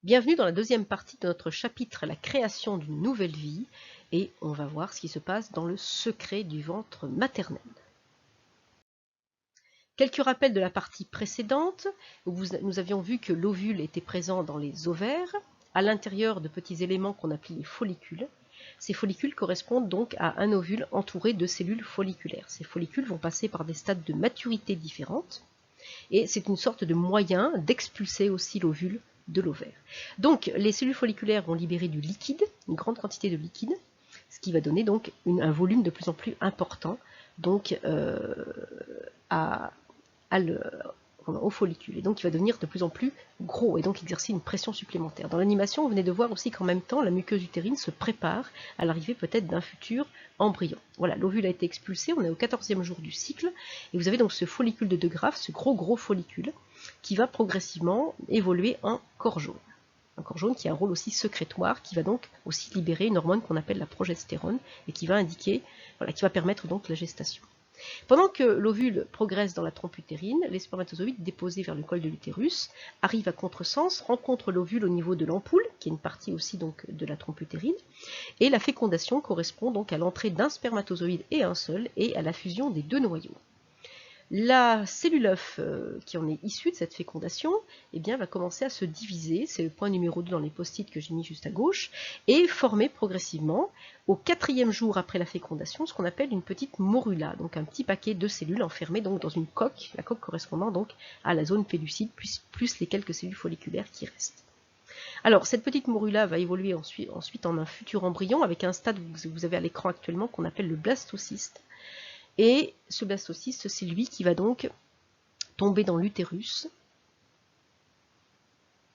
Bienvenue dans la deuxième partie de notre chapitre La création d'une nouvelle vie et on va voir ce qui se passe dans le secret du ventre maternel. Quelques rappels de la partie précédente, où nous avions vu que l'ovule était présent dans les ovaires, à l'intérieur de petits éléments qu'on appelait les follicules. Ces follicules correspondent donc à un ovule entouré de cellules folliculaires. Ces follicules vont passer par des stades de maturité différentes et c'est une sorte de moyen d'expulser aussi l'ovule de l'ovaire. Donc les cellules folliculaires vont libérer du liquide, une grande quantité de liquide, ce qui va donner donc un volume de plus en plus important donc, au follicule, et donc il va devenir de plus en plus gros et donc exercer une pression supplémentaire. Dans l'animation, vous venez de voir aussi qu'en même temps, la muqueuse utérine se prépare à l'arrivée peut-être d'un futur embryon. Voilà, l'ovule a été expulsé, on est au 14e jour du cycle, et vous avez donc ce follicule de De Graaf, ce gros follicule, qui va progressivement évoluer en corps jaune. Un corps jaune qui a un rôle aussi sécrétoire, qui va donc aussi libérer une hormone qu'on appelle la progestérone, et qui va indiquer, voilà, qui va permettre donc la gestation. Pendant que l'ovule progresse dans la trompe utérine, les spermatozoïdes déposés vers le col de l'utérus arrivent à contresens, rencontrent l'ovule au niveau de l'ampoule, qui est une partie aussi donc de la trompe utérine, et la fécondation correspond donc à l'entrée d'un spermatozoïde et un seul, et à la fusion des deux noyaux. La cellule œuf qui en est issue de cette fécondation eh bien, va commencer à se diviser, c'est le point numéro 2 dans les post-it que j'ai mis juste à gauche, et former progressivement, au 4e jour après la fécondation, ce qu'on appelle une petite morula, donc un petit paquet de cellules enfermées donc dans une coque, la coque correspondant donc à la zone pellucide, plus les quelques cellules folliculaires qui restent. Alors, cette petite morula va évoluer ensuite en un futur embryon avec un stade que vous avez à l'écran actuellement qu'on appelle le blastocyste. Et ce blastocyste, c'est lui qui va donc tomber dans l'utérus.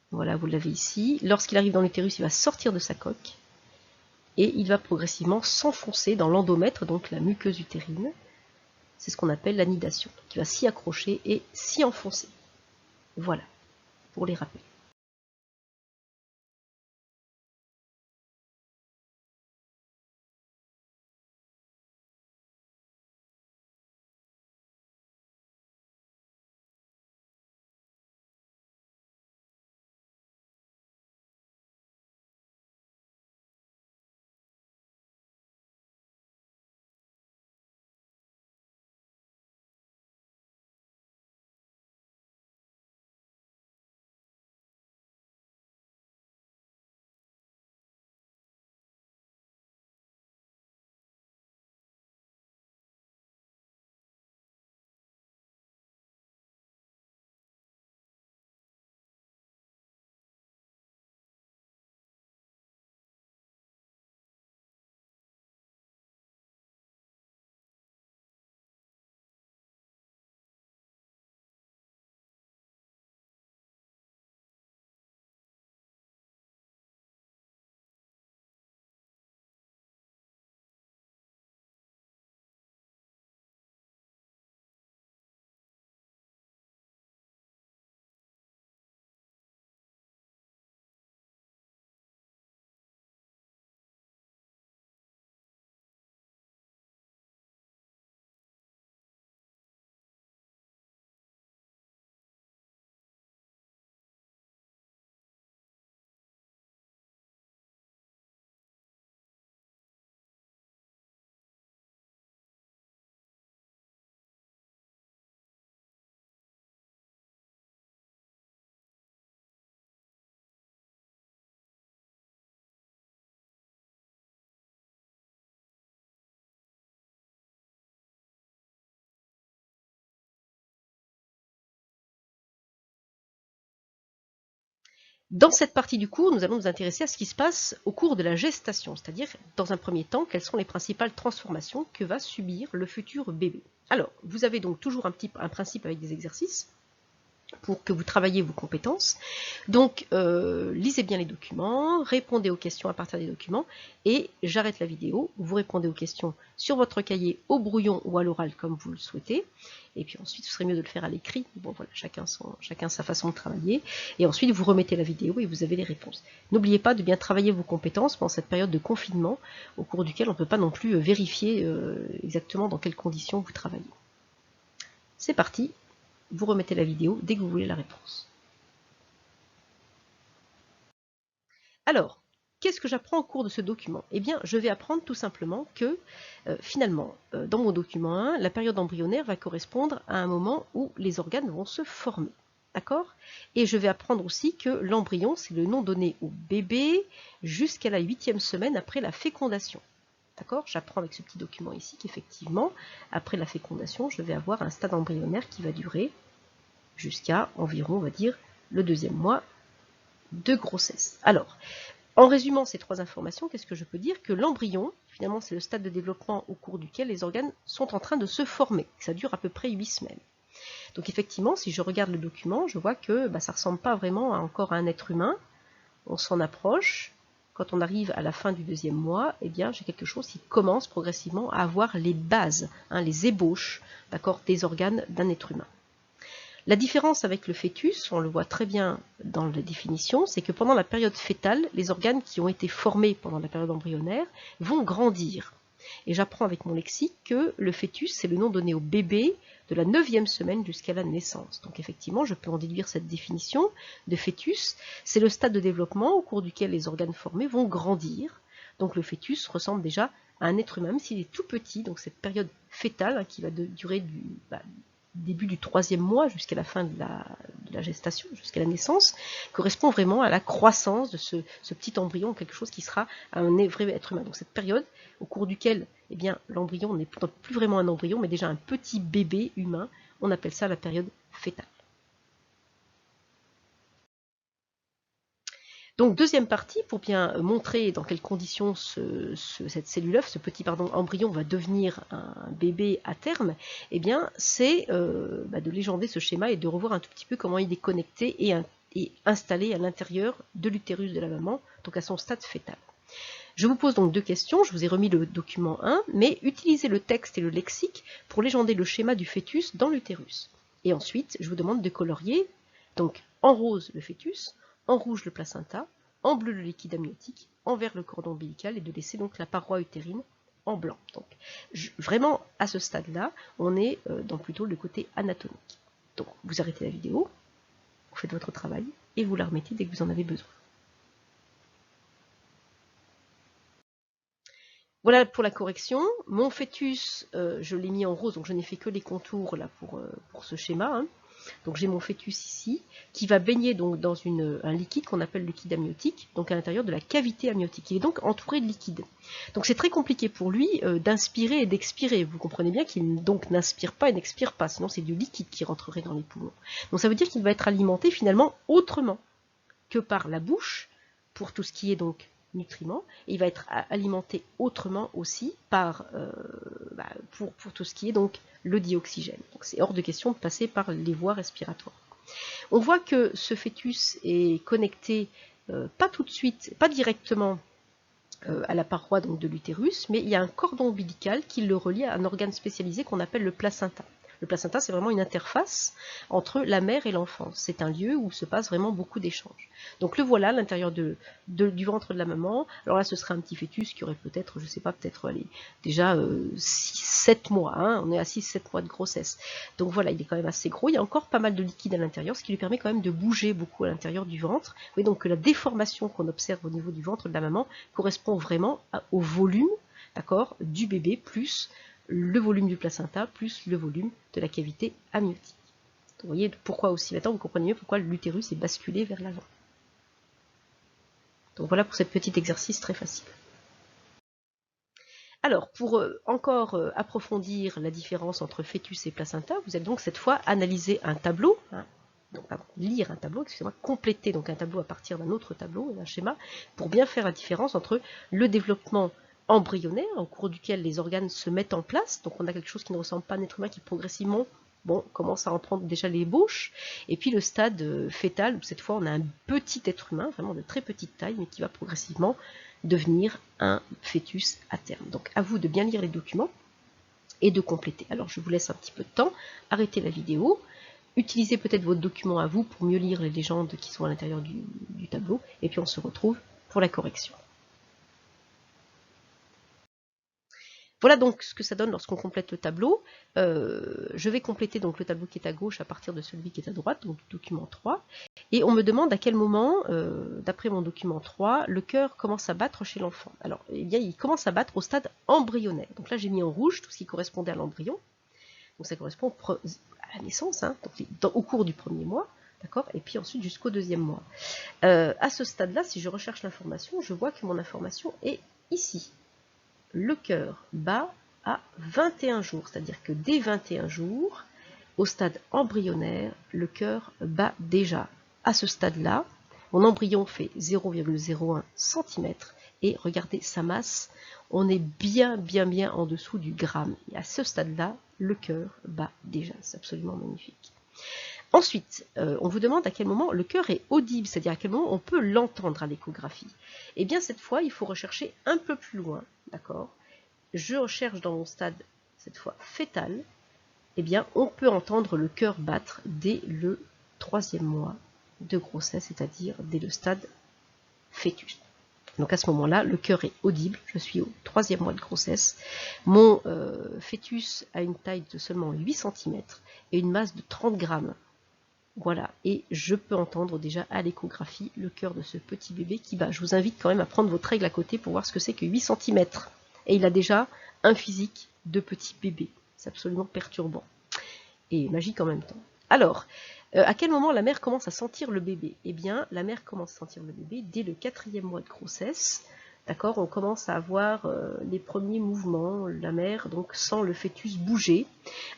Voilà, vous l'avez ici. Lorsqu'il arrive dans l'utérus, il va sortir de sa coque et il va progressivement s'enfoncer dans l'endomètre, donc la muqueuse utérine. C'est ce qu'on appelle l'anidation. Il va s'y accrocher et s'y enfoncer. Voilà, pour les rappels. Dans cette partie du cours, nous allons nous intéresser à ce qui se passe au cours de la gestation, c'est-à-dire, dans un premier temps, quelles sont les principales transformations que va subir le futur bébé. Alors, vous avez donc toujours un principe avec des exercices pour que vous travailliez vos compétences. Donc, lisez bien les documents, répondez aux questions à partir des documents, et j'arrête la vidéo, vous répondez aux questions sur votre cahier au brouillon ou à l'oral comme vous le souhaitez, et puis ensuite, ce serait mieux de le faire à l'écrit. Bon, voilà, chacun sa façon de travailler, et ensuite, vous remettez la vidéo et vous avez les réponses. N'oubliez pas de bien travailler vos compétences pendant cette période de confinement, au cours duquel on ne peut pas non plus vérifier exactement dans quelles conditions vous travaillez. C'est parti, vous remettez la vidéo dès que vous voulez la réponse. Alors, qu'est-ce que j'apprends au cours de ce document? Eh bien, je vais apprendre tout simplement que, finalement, dans mon document 1, la période embryonnaire va correspondre à un moment où les organes vont se former. D'accord? Et je vais apprendre aussi que l'embryon, c'est le nom donné au bébé jusqu'à la 8e semaine après la fécondation. D'accord? J'apprends avec ce petit document ici qu'effectivement, après la fécondation, je vais avoir un stade embryonnaire qui va durer jusqu'à environ, on va dire, le 2e mois de grossesse. Alors, en résumant ces 3 informations, qu'est-ce que je peux dire? Que l'embryon, finalement, c'est le stade de développement au cours duquel les organes sont en train de se former. Ça dure à peu près 8 semaines. Donc effectivement, si je regarde le document, je vois que ça ne ressemble pas vraiment encore à un être humain. On s'en approche. Quand on arrive à la fin du 2e mois, eh bien, j'ai quelque chose qui commence progressivement à avoir les bases, les ébauches, des organes d'un être humain. La différence avec le fœtus, on le voit très bien dans la définition, c'est que pendant la période fœtale, les organes qui ont été formés pendant la période embryonnaire vont grandir. Et j'apprends avec mon lexique que le fœtus, c'est le nom donné au bébé de la 9e semaine jusqu'à la naissance. Donc effectivement, je peux en déduire cette définition de fœtus. C'est le stade de développement au cours duquel les organes formés vont grandir. Donc le fœtus ressemble déjà à un être humain, même s'il est tout petit. Donc cette période fœtale qui va durer du début du 3e mois jusqu'à la fin de la gestation, jusqu'à la naissance, correspond vraiment à la croissance de ce petit embryon, quelque chose qui sera un vrai être humain. Donc cette période au cours duquel l'embryon n'est plus vraiment un embryon, mais déjà un petit bébé humain, on appelle ça la période fœtale. Donc deuxième partie, pour bien montrer dans quelles conditions cette cellule œuf, ce petit embryon va devenir un bébé à terme, eh bien c'est de légender ce schéma et de revoir un tout petit peu comment il est connecté et installé à l'intérieur de l'utérus de la maman, donc à son stade fœtal. Je vous pose donc 2 questions, je vous ai remis le document 1, mais utilisez le texte et le lexique pour légender le schéma du fœtus dans l'utérus. Et ensuite, je vous demande de colorier, donc en rose le fœtus, en rouge le placenta, en bleu le liquide amniotique, en vert le cordon ombilical et de laisser donc la paroi utérine en blanc. Donc vraiment à ce stade-là, on est dans plutôt le côté anatomique. Donc vous arrêtez la vidéo, vous faites votre travail et vous la remettez dès que vous en avez besoin. Voilà pour la correction. Mon fœtus, je l'ai mis en rose, donc je n'ai fait que les contours là pour ce schéma. Donc j'ai mon fœtus ici, qui va baigner donc dans un liquide qu'on appelle le liquide amniotique, donc à l'intérieur de la cavité amniotique. Il est donc entouré de liquide. Donc c'est très compliqué pour lui d'inspirer et d'expirer. Vous comprenez bien qu'il donc n'inspire pas et n'expire pas, sinon c'est du liquide qui rentrerait dans les poumons. Donc ça veut dire qu'il va être alimenté finalement autrement que par la bouche, pour tout ce qui est donc nutriments, et il va être alimenté autrement aussi pour tout ce qui est donc le dioxygène. Donc c'est hors de question de passer par les voies respiratoires. On voit que ce fœtus est connecté pas tout de suite, pas directement à la paroi donc, de l'utérus, mais il y a un cordon ombilical qui le relie à un organe spécialisé qu'on appelle le placenta. Le placenta, c'est vraiment une interface entre la mère et l'enfant. C'est un lieu où se passe vraiment beaucoup d'échanges. Donc le voilà à l'intérieur du ventre de la maman. Alors là, ce serait un petit fœtus qui aurait peut-être, je ne sais pas, peut-être déjà 6-7 mois. On est à 6-7 mois de grossesse. Donc voilà, il est quand même assez gros. Il y a encore pas mal de liquide à l'intérieur, ce qui lui permet quand même de bouger beaucoup à l'intérieur du ventre. Vous voyez donc que la déformation qu'on observe au niveau du ventre de la maman correspond vraiment au volume, du bébé plus le volume du placenta plus le volume de la cavité amniotique. Vous voyez pourquoi aussi, maintenant vous comprenez mieux pourquoi l'utérus est basculé vers l'avant. Donc voilà pour ce petit exercice très facile. Alors, pour encore approfondir la différence entre fœtus et placenta, vous allez donc cette fois analyser un tableau, lire un tableau, excusez-moi, compléter donc un tableau à partir d'un autre tableau, d'un schéma, pour bien faire la différence entre le développement embryonnaire, au cours duquel les organes se mettent en place, donc on a quelque chose qui ne ressemble pas à un être humain qui progressivement commence à en prendre déjà l'ébauche, et puis le stade fœtal, où cette fois on a un petit être humain, vraiment de très petite taille, mais qui va progressivement devenir un fœtus à terme. Donc à vous de bien lire les documents et de compléter. Alors je vous laisse un petit peu de temps, arrêtez la vidéo, utilisez peut-être votre document à vous pour mieux lire les légendes qui sont à l'intérieur du tableau, et puis on se retrouve pour la correction. Voilà donc ce que ça donne lorsqu'on complète le tableau. Je vais compléter donc le tableau qui est à gauche à partir de celui qui est à droite, donc document 3. Et on me demande à quel moment, d'après mon document 3, le cœur commence à battre chez l'enfant. Alors, eh bien, il commence à battre au stade embryonnaire. Donc là, j'ai mis en rouge tout ce qui correspondait à l'embryon. Donc ça correspond à la naissance, hein, donc au cours du premier mois, d'accord, et puis ensuite jusqu'au deuxième mois. À ce stade-là, si je recherche l'information, je vois que mon information est ici. Le cœur bat à 21 jours, c'est-à-dire que dès 21 jours, au stade embryonnaire, le cœur bat déjà. À ce stade-là, mon embryon fait 0,01 cm et regardez sa masse, on est bien en dessous du gramme. Et à ce stade-là, le cœur bat déjà. C'est absolument magnifique. Ensuite, on vous demande à quel moment le cœur est audible, c'est-à-dire à quel moment on peut l'entendre à l'échographie. Et bien cette fois, il faut rechercher un peu plus loin, d'accord. Je recherche dans mon stade, cette fois fœtal, eh bien on peut entendre le cœur battre dès le 3e mois de grossesse, c'est-à-dire dès le stade fœtus. Donc à ce moment-là, le cœur est audible, je suis au 3e mois de grossesse, mon fœtus a une taille de seulement 8 cm et une masse de 30 grammes. Voilà, et je peux entendre déjà à l'échographie le cœur de ce petit bébé qui bat. Je vous invite quand même à prendre votre règle à côté pour voir ce que c'est que 8 cm. Et il a déjà un physique de petit bébé. C'est absolument perturbant et magique en même temps. Alors, à quel moment la mère commence à sentir le bébé? Eh bien, la mère commence à sentir le bébé dès le 4e mois de grossesse. D'accord, on commence à avoir les premiers mouvements, la mère donc sent le fœtus bouger,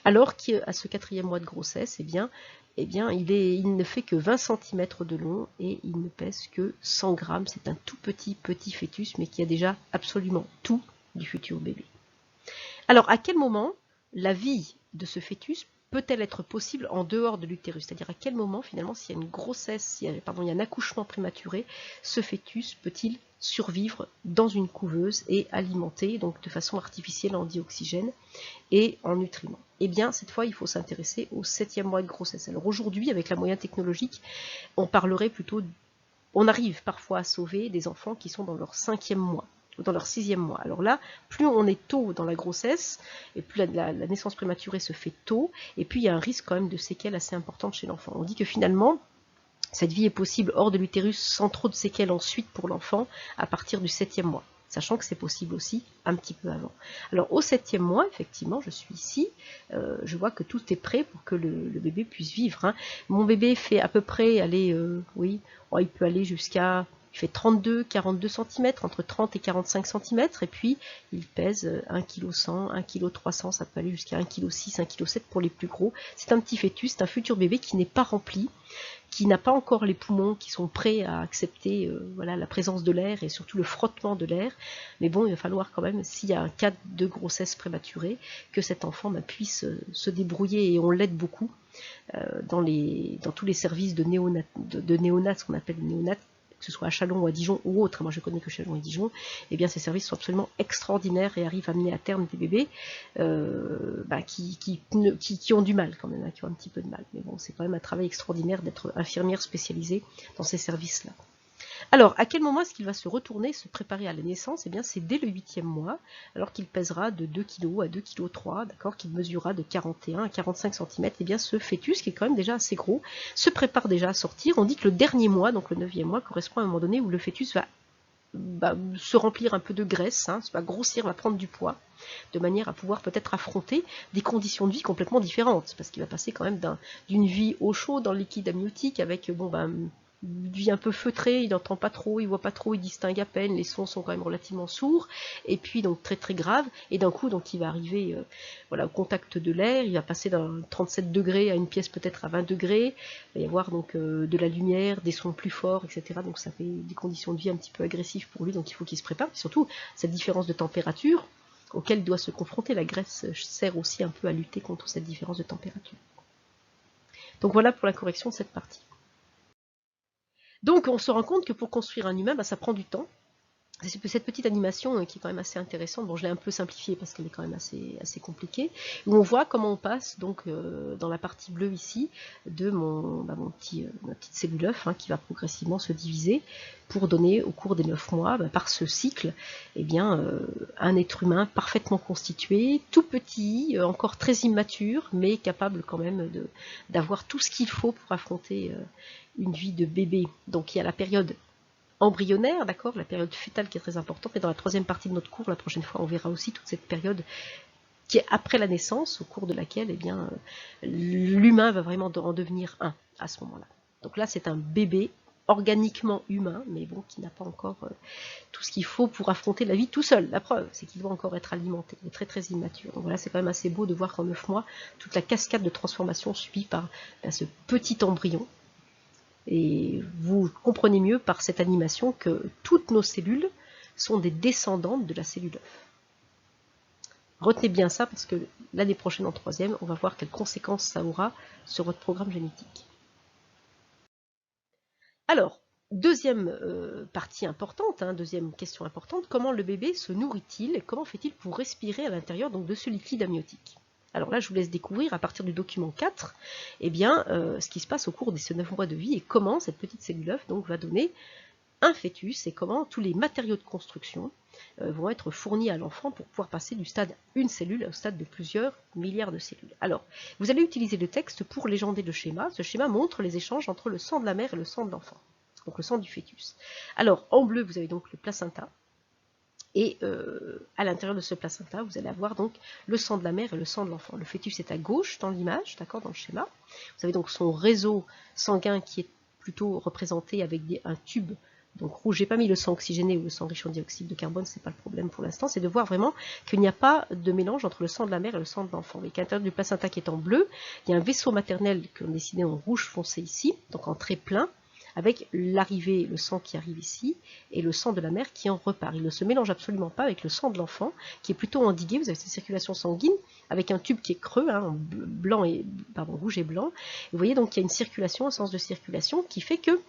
alors qu'à ce 4e mois de grossesse, eh bien il ne fait que 20 cm de long et il ne pèse que 100 grammes. C'est un tout petit fœtus, mais qui a déjà absolument tout du futur bébé. Alors, à quel moment la vie de ce fœtus peut-elle être possible en dehors de l'utérus? C'est-à-dire à quel moment, finalement, s'il y a une grossesse, s'il y a un accouchement prématuré, ce fœtus peut-il survivre dans une couveuse et alimenter donc de façon artificielle en dioxygène et en nutriments? Eh bien, cette fois, il faut s'intéresser au 7e mois de grossesse. Alors aujourd'hui, avec la moyenne technologique, on parlerait plutôt, on arrive parfois à sauver des enfants qui sont dans leur 5e mois ou dans leur 6e mois. Alors là, plus on est tôt dans la grossesse, et plus la naissance prématurée se fait tôt, et puis il y a un risque quand même de séquelles assez importantes chez l'enfant. On dit que finalement, cette vie est possible hors de l'utérus sans trop de séquelles ensuite pour l'enfant à partir du 7e mois, sachant que c'est possible aussi un petit peu avant. Alors au 7e mois, effectivement, je suis ici, je vois que tout est prêt pour que le bébé puisse vivre, hein. Mon bébé fait à peu près, oui, oh, il peut aller jusqu'à, il fait 32-42 cm, entre 30 et 45 cm, et puis il pèse 1 kg 100, 1 kg 300, ça peut aller jusqu'à 1 kg 6, 1 kg 7 pour les plus gros. C'est un petit fœtus, c'est un futur bébé qui n'est pas rempli, qui n'a pas encore les poumons qui sont prêts à accepter voilà, la présence de l'air et surtout le frottement de l'air. Mais bon, il va falloir quand même, s'il y a un cas de grossesse prématurée, que cet enfant puisse se débrouiller, et on l'aide beaucoup dans tous les services de néonat, ce qu'on appelle néonat, que ce soit à Châlons ou à Dijon ou autre, moi je connais que Châlons et Dijon, eh bien ces services sont absolument extraordinaires et arrivent à amener à terme des bébés qui ont du mal quand même, hein, qui ont un petit peu de mal. Mais bon, c'est quand même un travail extraordinaire d'être infirmière spécialisée dans ces services-là. Alors, à quel moment est-ce qu'il va se retourner, se préparer à la naissance? Eh bien, c'est dès le 8e mois, alors qu'il pèsera de 2 kg à 2 kg 3, d'accord, qu'il mesurera de 41 à 45 cm. Eh bien, ce fœtus, qui est quand même déjà assez gros, se prépare déjà à sortir. On dit que le dernier mois, donc le 9e mois, correspond à un moment donné où le fœtus va se remplir un peu de graisse, hein, va grossir, va prendre du poids, de manière à pouvoir peut-être affronter des conditions de vie complètement différentes, parce qu'il va passer quand même d'une vie au chaud dans le liquide amniotique avec une vie un peu feutrée, il n'entend pas trop, il voit pas trop, il distingue à peine, les sons sont quand même relativement sourds, et puis donc très très grave, et d'un coup donc il va arriver voilà, au contact de l'air, il va passer d'un 37 degrés à une pièce peut-être à 20 degrés, il va y avoir donc de la lumière, des sons plus forts, etc. Donc ça fait des conditions de vie un petit peu agressives pour lui, donc il faut qu'il se prépare, et surtout cette différence de température auquel il doit se confronter, la graisse sert aussi un peu à lutter contre cette différence de température. Donc voilà pour la correction de cette partie. Donc on se rend compte que pour construire un humain, ça prend du temps. C'est cette petite animation qui est quand même assez intéressante. Bon, je l'ai un peu simplifiée parce qu'elle est quand même assez compliquée. Où on voit comment on passe donc dans la partie bleue ici de ma petite cellule œuf qui va progressivement se diviser pour donner au cours des 9 mois, par ce cycle, un être humain parfaitement constitué, tout petit, encore très immature, mais capable quand même d'avoir tout ce qu'il faut pour affronter une vie de bébé. Donc il y a la période embryonnaire, d'accord, la période fœtale qui est très importante, mais dans la troisième partie de notre cours, la prochaine fois, on verra aussi toute cette période qui est après la naissance, au cours de laquelle l'humain va vraiment en devenir un à ce moment-là. Donc là, c'est un bébé organiquement humain, mais bon, qui n'a pas encore tout ce qu'il faut pour affronter la vie tout seul. La preuve, c'est qu'il doit encore être alimenté. Il est très très immature. Donc voilà, c'est quand même assez beau de voir qu'en 9 mois, toute la cascade de transformation subie par ce petit embryon. Et vous comprenez mieux par cette animation que toutes nos cellules sont des descendantes de la cellule œuf. Retenez bien ça parce que l'année prochaine en troisième, on va voir quelles conséquences ça aura sur votre programme génétique. Alors, deuxième partie importante, deuxième question importante, comment le bébé se nourrit-il et comment fait-il pour respirer à l'intérieur de ce liquide amniotique? Alors là, je vous laisse découvrir à partir du document 4 ce qui se passe au cours de ces 9 mois de vie et comment cette petite cellule œuf va donner un fœtus et comment tous les matériaux de construction vont être fournis à l'enfant pour pouvoir passer du stade une cellule au stade de plusieurs milliards de cellules. Alors, vous allez utiliser le texte pour légender le schéma. Ce schéma montre les échanges entre le sang de la mère et le sang de l'enfant, donc le sang du fœtus. Alors, en bleu, vous avez donc le placenta. Et à l'intérieur de ce placenta, vous allez avoir donc le sang de la mère et le sang de l'enfant. Le fœtus est à gauche dans l'image, d'accord, dans le schéma. Vous avez donc son réseau sanguin qui est plutôt représenté avec un tube donc rouge. J'ai pas mis le sang oxygéné ou le sang riche en dioxyde de carbone, c'est pas le problème pour l'instant. C'est de voir vraiment qu'il n'y a pas de mélange entre le sang de la mère et le sang de l'enfant. Mais qu'à l'intérieur du placenta qui est en bleu, il y a un vaisseau maternel que l'on a dessiné en rouge foncé ici, donc en trait plein, avec l'arrivée, le sang qui arrive ici, et le sang de la mère qui en repart. Il ne se mélange absolument pas avec le sang de l'enfant, qui est plutôt endigué. Vous avez cette circulation sanguine, avec un tube qui est creux, rouge et blanc. Et vous voyez donc qu'il y a une circulation, un sens de circulation, qui fait que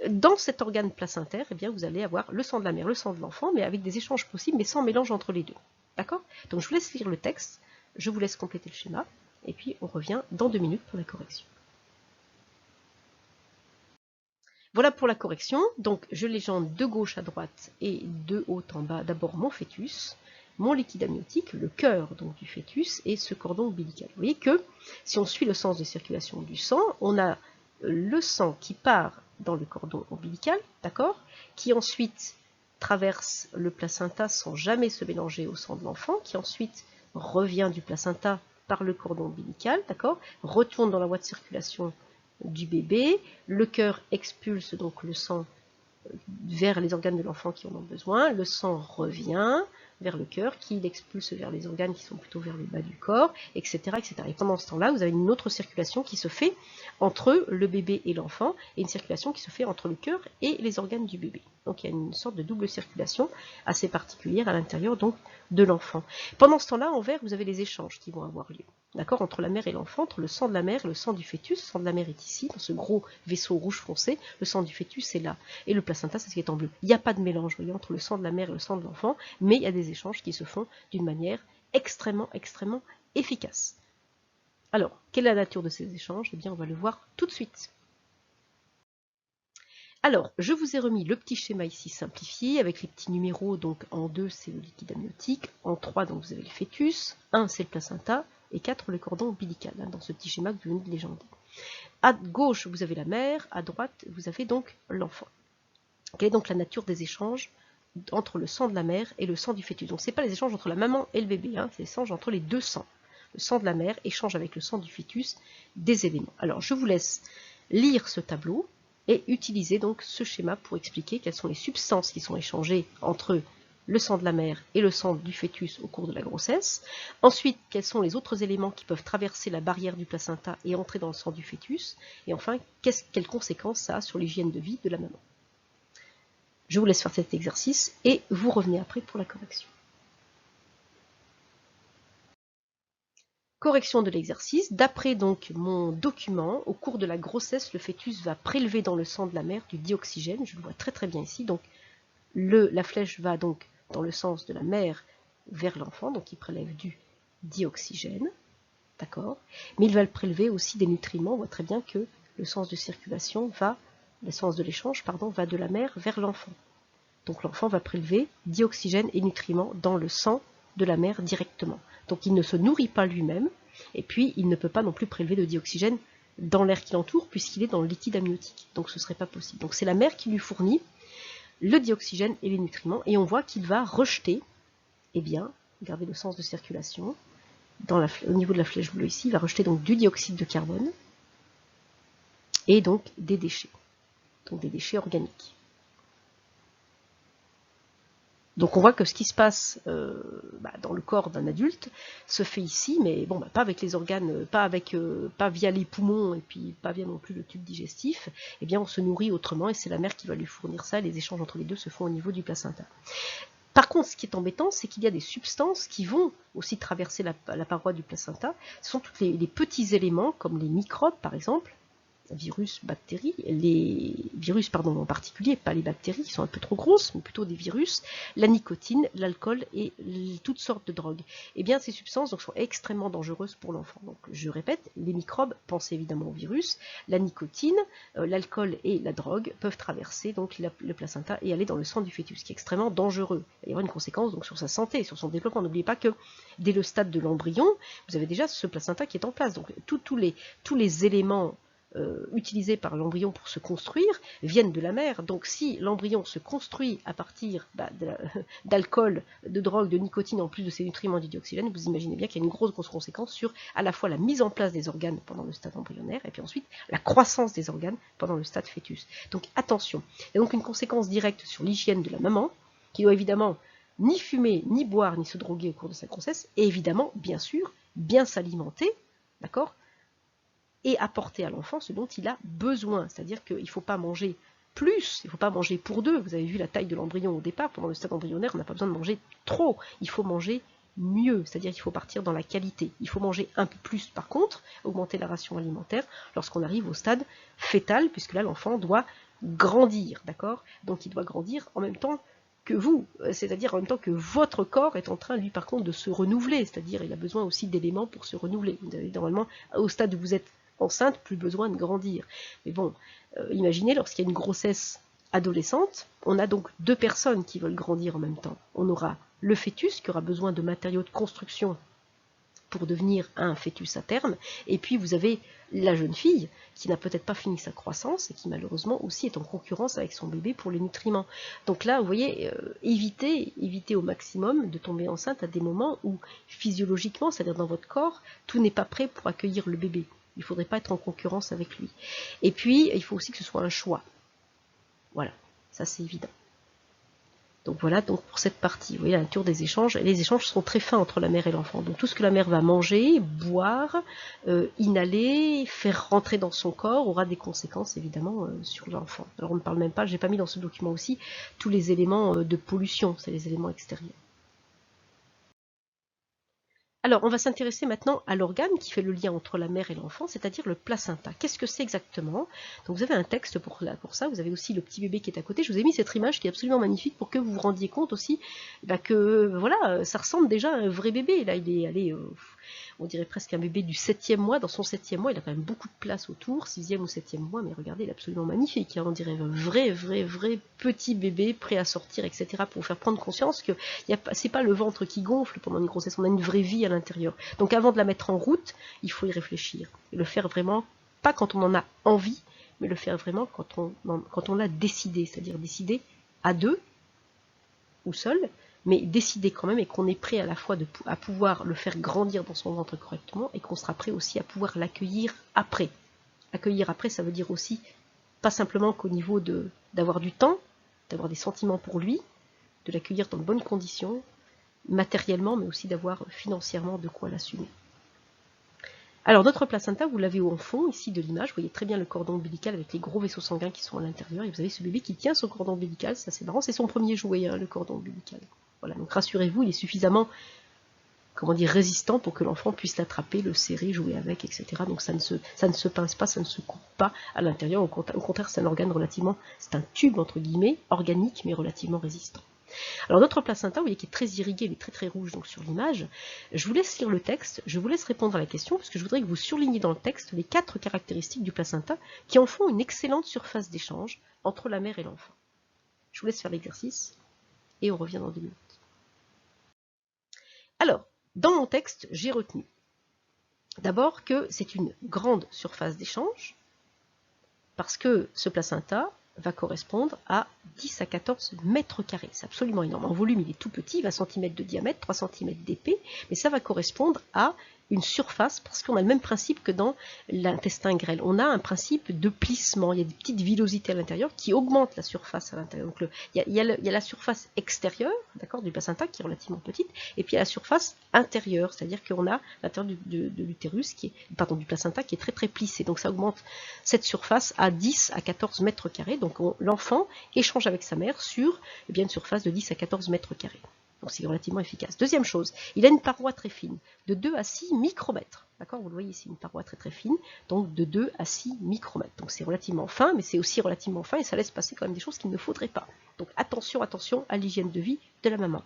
dans cet organe placentaire, vous allez avoir le sang de la mère, le sang de l'enfant, mais avec des échanges possibles, mais sans mélange entre les deux. D'accord? Donc je vous laisse lire le texte, je vous laisse compléter le schéma, et puis on revient dans 2 minutes pour la correction. Voilà pour la correction. Donc je légende de gauche à droite et de haut en bas d'abord mon fœtus, mon liquide amniotique, le cœur donc du fœtus et ce cordon ombilical. Vous voyez que si on suit le sens de circulation du sang, on a le sang qui part dans le cordon ombilical, d'accord, qui ensuite traverse le placenta sans jamais se mélanger au sang de l'enfant, qui ensuite revient du placenta par le cordon ombilical, d'accord, retourne dans la voie de circulation du bébé, le cœur expulse donc le sang vers les organes de l'enfant qui en ont besoin, le sang revient vers le cœur qui l'expulse vers les organes qui sont plutôt vers le bas du corps, etc. etc. Et pendant ce temps-là, vous avez une autre circulation qui se fait entre le bébé et l'enfant, et une circulation qui se fait entre le cœur et les organes du bébé. Donc il y a une sorte de double circulation assez particulière à l'intérieur donc de l'enfant. Pendant ce temps-là, en vert, vous avez les échanges qui vont avoir lieu. D'accord, entre la mère et l'enfant, entre le sang de la mère et le sang du fœtus. Le sang de la mère est ici, dans ce gros vaisseau rouge foncé. Le sang du fœtus est là. Et le placenta, c'est ce qui est en bleu. Il n'y a pas de mélange, voyez, entre le sang de la mère et le sang de l'enfant, mais il y a des échanges qui se font d'une manière extrêmement, extrêmement efficace. Alors, quelle est la nature de ces échanges? Eh bien, on va le voir tout de suite. Alors, je vous ai remis le petit schéma ici simplifié avec les petits numéros. Donc, en 2, c'est le liquide amniotique. En 3, donc, vous avez le fœtus. 1, c'est le placenta. Et 4, le cordon ombilical, dans ce petit schéma que vous venez de légender. À gauche, vous avez la mère. À droite, vous avez donc l'enfant. Quelle est donc la nature des échanges entre le sang de la mère et le sang du fœtus? Donc, ce n'est pas les échanges entre la maman et le bébé, c'est les échanges entre les deux sangs. Le sang de la mère échange avec le sang du fœtus des éléments. Alors, je vous laisse lire ce tableau et utiliser donc ce schéma pour expliquer quelles sont les substances qui sont échangées entre le sang de la mère et le sang du fœtus au cours de la grossesse. Ensuite, quels sont les autres éléments qui peuvent traverser la barrière du placenta et entrer dans le sang du fœtus. Et enfin, quelles conséquences ça a sur l'hygiène de vie de la maman. Je vous laisse faire cet exercice et vous revenez après pour la correction. Correction de l'exercice. D'après donc mon document, au cours de la grossesse, le fœtus va prélever dans le sang de la mère du dioxygène. Je le vois très très bien ici. Donc La flèche va donc dans le sens de la mère vers l'enfant, donc il prélève du dioxygène, d'accord? Mais il va le prélever aussi des nutriments. On voit très bien que le sens de circulation va, le sens de l'échange, pardon, va de la mère vers l'enfant. Donc l'enfant va prélever dioxygène et nutriments dans le sang de la mère directement. Donc il ne se nourrit pas lui-même, et puis il ne peut pas non plus prélever de dioxygène dans l'air qui l'entoure, puisqu'il est dans le liquide amniotique. Donc ce ne serait pas possible. Donc c'est la mère qui lui fournit le dioxygène et les nutriments, et on voit qu'il va rejeter, eh bien, regardez le sens de circulation, au niveau de la flèche bleue ici, il va rejeter donc du dioxyde de carbone, et donc des déchets organiques. Donc on voit que ce qui se passe dans le corps d'un adulte se fait ici, mais bon, pas avec les organes, pas via les poumons et puis pas via non plus le tube digestif. Eh bien, on se nourrit autrement et c'est la mère qui va lui fournir ça. Les échanges entre les deux se font au niveau du placenta. Par contre, ce qui est embêtant, c'est qu'il y a des substances qui vont aussi traverser la paroi du placenta. Ce sont tous les petits éléments, comme les microbes par exemple, virus, bactéries, les virus en particulier, pas les bactéries qui sont un peu trop grosses, mais plutôt des virus, la nicotine, l'alcool et toutes sortes de drogues. Eh bien, ces substances donc, sont extrêmement dangereuses pour l'enfant. Donc, je répète, les microbes, pensez évidemment au virus, la nicotine, l'alcool et la drogue peuvent traverser donc le placenta et aller dans le sang du fœtus, ce qui est extrêmement dangereux. Il y aura une conséquence donc, sur sa santé, sur son développement. N'oubliez pas que dès le stade de l'embryon, vous avez déjà ce placenta qui est en place. Donc, tous les éléments utilisés par l'embryon pour se construire viennent de la mère. Donc si l'embryon se construit à partir d'alcool, de drogue, de nicotine en plus de ces nutriments du dioxygène, vous imaginez bien qu'il y a une grosse conséquence sur à la fois la mise en place des organes pendant le stade embryonnaire et puis ensuite la croissance des organes pendant le stade fœtus. Donc attention. Il y a donc une conséquence directe sur l'hygiène de la maman qui doit évidemment ni fumer, ni boire, ni se droguer au cours de sa grossesse et évidemment, bien sûr, bien s'alimenter, d'accord, et apporter à l'enfant ce dont il a besoin. C'est-à-dire qu'il ne faut pas manger plus, il ne faut pas manger pour deux. Vous avez vu la taille de l'embryon au départ, pendant le stade embryonnaire, on n'a pas besoin de manger trop. Il faut manger mieux, c'est-à-dire qu'il faut partir dans la qualité. Il faut manger un peu plus par contre, augmenter la ration alimentaire lorsqu'on arrive au stade fœtal, puisque là l'enfant doit grandir, d'accord? Donc il doit grandir en même temps que vous, c'est-à-dire en même temps que votre corps est en train, lui, par contre, de se renouveler, c'est-à-dire il a besoin aussi d'éléments pour se renouveler. Vous avez normalement, au stade où vous êtes enceinte, plus besoin de grandir. Mais bon, imaginez, lorsqu'il y a une grossesse adolescente, on a donc deux personnes qui veulent grandir en même temps. On aura le fœtus qui aura besoin de matériaux de construction pour devenir un fœtus à terme, et puis vous avez la jeune fille qui n'a peut-être pas fini sa croissance et qui malheureusement aussi est en concurrence avec son bébé pour les nutriments. Donc là, vous voyez, évitez au maximum de tomber enceinte à des moments où physiologiquement, c'est-à-dire dans votre corps, tout n'est pas prêt pour accueillir le bébé. Il ne faudrait pas être en concurrence avec lui. Et puis, il faut aussi que ce soit un choix. Voilà, ça c'est évident. Donc voilà, donc pour cette partie, vous voyez la nature des échanges, et les échanges sont très fins entre la mère et l'enfant. Donc tout ce que la mère va manger, boire, inhaler, faire rentrer dans son corps aura des conséquences évidemment sur l'enfant. Alors on ne parle même pas, j'ai pas mis dans ce document aussi tous les éléments de pollution, c'est les éléments extérieurs. Alors, on va s'intéresser maintenant à l'organe qui fait le lien entre la mère et l'enfant, c'est-à-dire le placenta. Qu'est-ce que c'est exactement? Donc vous avez un texte pour ça, vous avez aussi le petit bébé qui est à côté. Je vous ai mis cette image qui est absolument magnifique pour que vous vous rendiez compte aussi que voilà, ça ressemble déjà à un vrai bébé. Là, il est allé, on dirait presque un bébé du 7e mois. Dans son 7e mois, il a quand même beaucoup de place autour, 6e ou 7e mois, mais regardez, il est absolument magnifique. Hein, on dirait un vrai petit bébé prêt à sortir, etc. pour vous faire prendre conscience que c'est pas le ventre qui gonfle pendant une grossesse, on a une vraie vie à l'intérieur. Donc avant de la mettre en route, il faut y réfléchir. Et le faire vraiment, pas quand on en a envie, mais le faire vraiment quand on l'a décidé, c'est-à-dire décider à deux ou seul, mais décider quand même et qu'on est prêt à la fois à pouvoir le faire grandir dans son ventre correctement et qu'on sera prêt aussi à pouvoir l'accueillir après. Accueillir après, ça veut dire aussi, pas simplement qu'au niveau d'avoir du temps, d'avoir des sentiments pour lui, de l'accueillir dans de bonnes conditions, matériellement, mais aussi d'avoir financièrement de quoi l'assumer. Alors notre placenta, vous l'avez en fond ici de l'image, vous voyez très bien le cordon ombilical avec les gros vaisseaux sanguins qui sont à l'intérieur, et vous avez ce bébé qui tient son cordon ombilical, ça c'est marrant, c'est son premier jouet, hein, le cordon ombilical. Voilà, donc rassurez-vous, il est suffisamment comment dire, résistant pour que l'enfant puisse l'attraper, le serrer, jouer avec, etc. Donc ça ne se pince pas, ça ne se coupe pas à l'intérieur. Au contraire, c'est un organe relativement, c'est un tube entre guillemets, organique, mais relativement résistant. Alors notre placenta, vous voyez qu'il est très irrigué, il est très rouge donc sur l'image. Je vous laisse lire le texte, je vous laisse répondre à la question, parce que je voudrais que vous surligniez dans le texte les 4 caractéristiques du placenta qui en font une excellente surface d'échange entre la mère et l'enfant. Je vous laisse faire l'exercice et on revient dans 2 minutes. Alors, dans mon texte, j'ai retenu d'abord que c'est une grande surface d'échange, parce que ce placenta va correspondre à 10 à 14 mètres carrés. C'est absolument énorme. En volume, il est tout petit, 20 cm de diamètre, 3 cm d'épais, mais ça va correspondre à une surface, parce qu'on a le même principe que dans l'intestin grêle. On a un principe de plissement, il y a des petites villosités à l'intérieur qui augmentent la surface à l'intérieur. Donc il y a la surface extérieure, d'accord, du placenta qui est relativement petite, et puis il y a la surface intérieure, c'est-à-dire qu'on a l'intérieur de l'utérus, du placenta qui est très plissé. Donc ça augmente cette surface à 10 à 14 mètres carrés. Donc l'enfant échange avec sa mère sur une surface de 10 à 14 mètres carrés. Donc c'est relativement efficace. Deuxième chose, il a une paroi très fine, de 2 à 6 micromètres. D'accord, vous le voyez ici, une paroi très fine, donc de 2 à 6 micromètres. Donc c'est relativement fin, mais c'est aussi relativement fin et ça laisse passer quand même des choses qu'il ne faudrait pas. Donc attention à l'hygiène de vie de la maman.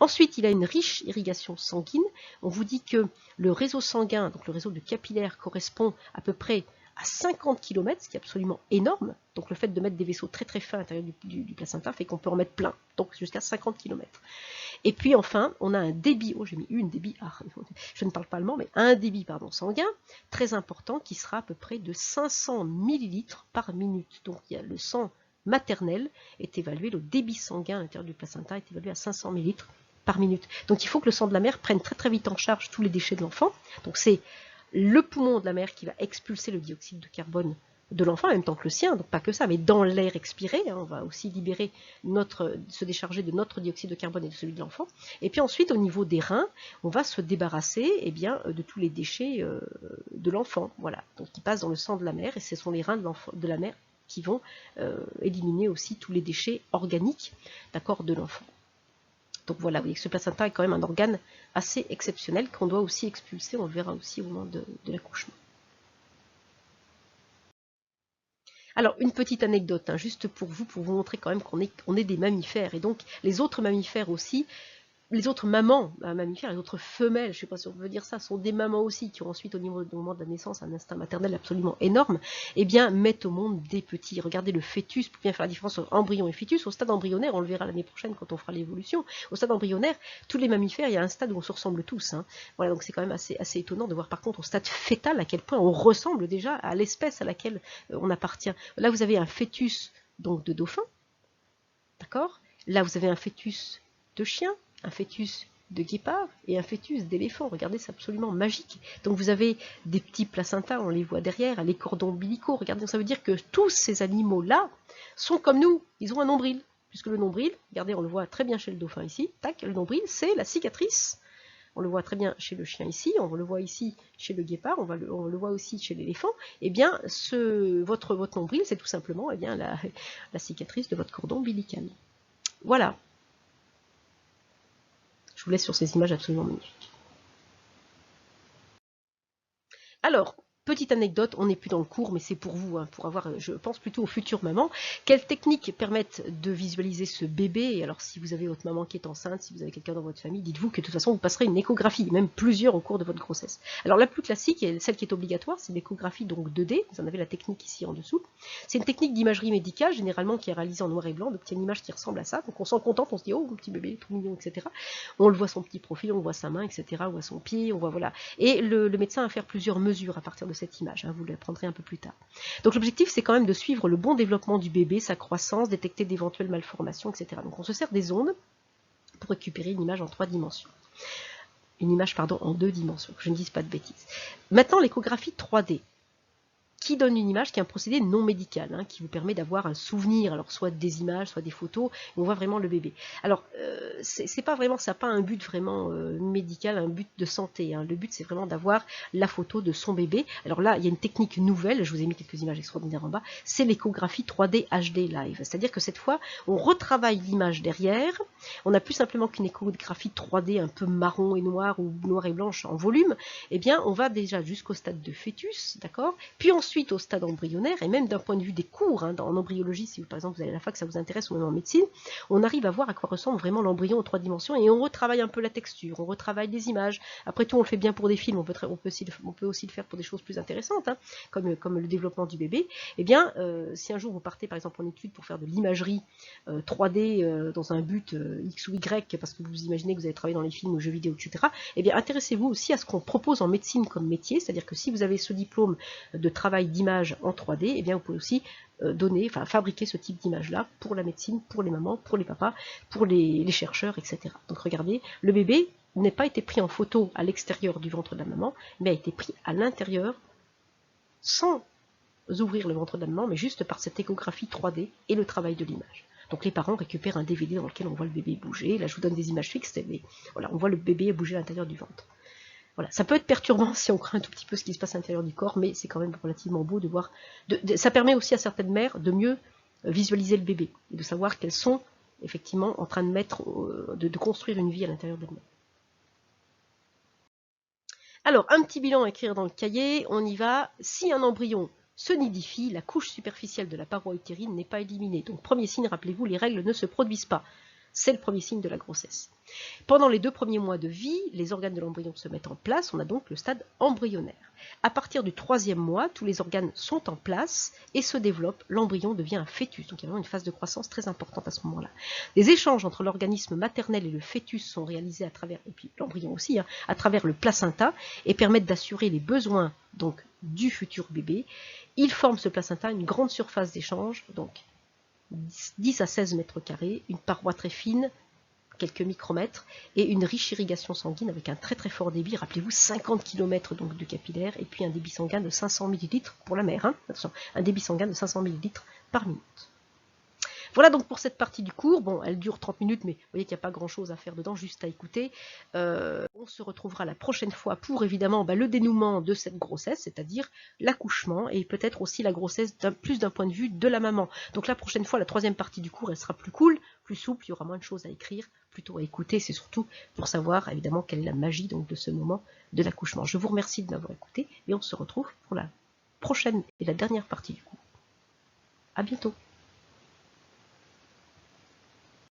Ensuite, il a une riche irrigation sanguine. On vous dit que le réseau sanguin, donc le réseau de capillaires, correspond à peu près à 50 km, ce qui est absolument énorme. Donc le fait de mettre des vaisseaux très fins à l'intérieur du placenta fait qu'on peut en mettre plein, donc jusqu'à 50 km. Et puis enfin, on a un débit, j'ai mis une débit, je ne parle pas allemand, mais un débit sanguin très important qui sera à peu près de 500 ml par minute. Donc il y a le sang maternel est évalué, le débit sanguin à l'intérieur du placenta est évalué à 500 ml par minute. Donc il faut que le sang de la mère prenne très vite en charge tous les déchets de l'enfant. Donc c'est le poumon de la mère qui va expulser le dioxyde de carbone de l'enfant en même temps que le sien, donc pas que ça, mais dans l'air expiré, on va aussi libérer se décharger de notre dioxyde de carbone et de celui de l'enfant. Et puis ensuite, au niveau des reins, on va se débarrasser de tous les déchets de l'enfant, voilà, donc qui passent dans le sang de la mère, et ce sont les reins de la mère qui vont éliminer aussi tous les déchets organiques, d'accord, de l'enfant. Donc voilà, vous voyez que ce placenta est quand même un organe assez exceptionnel qu'on doit aussi expulser, on le verra aussi au moment de l'accouchement. Alors, une petite anecdote, juste pour vous montrer quand même qu'on est des mammifères, et donc les autres mammifères aussi, les autres mamans mammifères, les autres femelles, je ne sais pas si on peut dire ça, sont des mamans aussi qui ont ensuite au moment de la naissance un instinct maternel absolument énorme, et bien mettent au monde des petits. Regardez le fœtus, pour bien faire la différence entre embryon et fœtus. Au stade embryonnaire, on le verra l'année prochaine quand on fera l'évolution, au stade embryonnaire, tous les mammifères, il y a un stade où on se ressemble tous. Voilà, donc c'est quand même assez étonnant de voir par contre au stade fœtal à quel point on ressemble déjà à l'espèce à laquelle on appartient. Là, vous avez un fœtus donc de dauphin, d'accord ? Là, vous avez un fœtus de chien, un fœtus de guépard et un fœtus d'éléphant. Regardez, c'est absolument magique. Donc vous avez des petits placentas, on les voit derrière, les cordons ombilicaux. Regardez, ça veut dire que tous ces animaux-là sont comme nous. Ils ont un nombril. Puisque le nombril, regardez, on le voit très bien chez le dauphin ici. Tac, le nombril, c'est la cicatrice. On le voit très bien chez le chien ici, on le voit ici chez le guépard, on le voit aussi chez l'éléphant. Eh bien, votre nombril, c'est tout simplement la cicatrice de votre cordon ombilical. Voilà. Je vous laisse sur ces images absolument magnifiques. Alors, petite anecdote, on n'est plus dans le cours, mais c'est pour vous, pour avoir, je pense plutôt aux futures mamans. Quelles techniques permettent de visualiser ce bébé? Et alors, si vous avez votre maman qui est enceinte, si vous avez quelqu'un dans votre famille, dites-vous que de toute façon, vous passerez une échographie, même plusieurs au cours de votre grossesse. Alors, la plus classique, et celle qui est obligatoire, c'est l'échographie donc 2D. Vous en avez la technique ici en dessous. C'est une technique d'imagerie médicale, généralement qui est réalisée en noir et blanc, donc il y a une image qui ressemble à ça. Donc, on s'en contente, on se dit, oh, mon petit bébé, tout mignon, etc. On le voit son petit profil, on voit sa main, etc. On voit son pied, on voit, voilà. Et le médecin va faire plusieurs mesures à partir de cette image, vous l'apprendrez un peu plus tard. Donc l'objectif, c'est quand même de suivre le bon développement du bébé, sa croissance, détecter d'éventuelles malformations, etc. Donc on se sert des ondes pour récupérer une image en 3 dimensions. Une image, en 2 dimensions, que je ne dise pas de bêtises. Maintenant, l'échographie 3D. qui donne une image, qui est un procédé non médical, hein, qui vous permet d'avoir un souvenir, alors soit des images, soit des photos, et on voit vraiment le bébé. Alors, c'est pas vraiment, ça n'a pas un but vraiment médical, un but de santé, hein. Le but, c'est vraiment d'avoir la photo de son bébé. Alors là, il y a une technique nouvelle, je vous ai mis quelques images extraordinaires en bas, c'est l'échographie 3D HD Live. C'est-à-dire que cette fois, on retravaille l'image derrière, on n'a plus simplement qu'une échographie 3D un peu marron et noir, ou noir et blanche en volume, eh bien, on va déjà jusqu'au stade de fœtus, d'accord? Puis ensuite au stade embryonnaire, et même d'un point de vue des cours, hein, en embryologie, si par exemple vous allez à la fac, ça vous intéresse, ou même en médecine, on arrive à voir à quoi ressemble vraiment l'embryon en 3 dimensions, et on retravaille un peu la texture, on retravaille les images. Après tout, on le fait bien pour des films, on peut aussi le faire pour des choses plus intéressantes, hein, comme le développement du bébé. Eh bien, si un jour vous partez par exemple en étude pour faire de l'imagerie 3D dans un but X ou Y, parce que vous imaginez que vous allez travailler dans les films ou jeux vidéo, etc., eh bien, intéressez-vous aussi à ce qu'on propose en médecine comme métier, c'est-à-dire que si vous avez ce diplôme de travail d'image en 3D, eh bien, vous pouvez aussi fabriquer ce type d'image-là pour la médecine, pour les mamans, pour les papas, pour les chercheurs, etc. Donc regardez, le bébé n'a pas été pris en photo à l'extérieur du ventre de la maman, mais a été pris à l'intérieur, sans ouvrir le ventre de la maman, mais juste par cette échographie 3D et le travail de l'image. Donc les parents récupèrent un DVD dans lequel on voit le bébé bouger. Là, je vous donne des images fixes, mais voilà, on voit le bébé bouger à l'intérieur du ventre. Voilà, ça peut être perturbant si on craint un tout petit peu ce qui se passe à l'intérieur du corps, mais c'est quand même relativement beau de voir. Ça permet aussi à certaines mères de mieux visualiser le bébé et de savoir qu'elles sont effectivement en train de construire une vie à l'intérieur d'elles-mêmes. Alors, un petit bilan à écrire dans le cahier, on y va. Si un embryon se nidifie, la couche superficielle de la paroi utérine n'est pas éliminée. Donc, premier signe, rappelez-vous, les règles ne se produisent pas. C'est le premier signe de la grossesse. Pendant les 2 premiers mois de vie, les organes de l'embryon se mettent en place, on a donc le stade embryonnaire. À partir du 3e mois, tous les organes sont en place et se développent, l'embryon devient un fœtus, donc il y a vraiment une phase de croissance très importante à ce moment-là. Les échanges entre l'organisme maternel et le fœtus sont réalisés à travers, et puis l'embryon aussi, hein, à travers le placenta, et permettent d'assurer les besoins donc, du futur bébé. Il forme ce placenta une grande surface d'échange, donc 10 à 16 mètres carrés, une paroi très fine, quelques micromètres, et une riche irrigation sanguine avec un très très fort débit, rappelez-vous 50 km donc de capillaire, et puis un débit sanguin de 500 ml pour la mère, hein, attention, un débit sanguin de 500 ml par minute. Voilà donc pour cette partie du cours. Bon, elle dure 30 minutes, mais vous voyez qu'il n'y a pas grand-chose à faire dedans, juste à écouter. On se retrouvera la prochaine fois pour évidemment le dénouement de cette grossesse, c'est-à-dire l'accouchement, et peut-être aussi la grossesse plus d'un point de vue de la maman. Donc la prochaine fois, la 3e partie du cours, elle sera plus cool, plus souple, il y aura moins de choses à écrire, plutôt à écouter. C'est surtout pour savoir évidemment quelle est la magie donc, de ce moment de l'accouchement. Je vous remercie de m'avoir écouté, et on se retrouve pour la prochaine et la dernière partie du cours. À bientôt.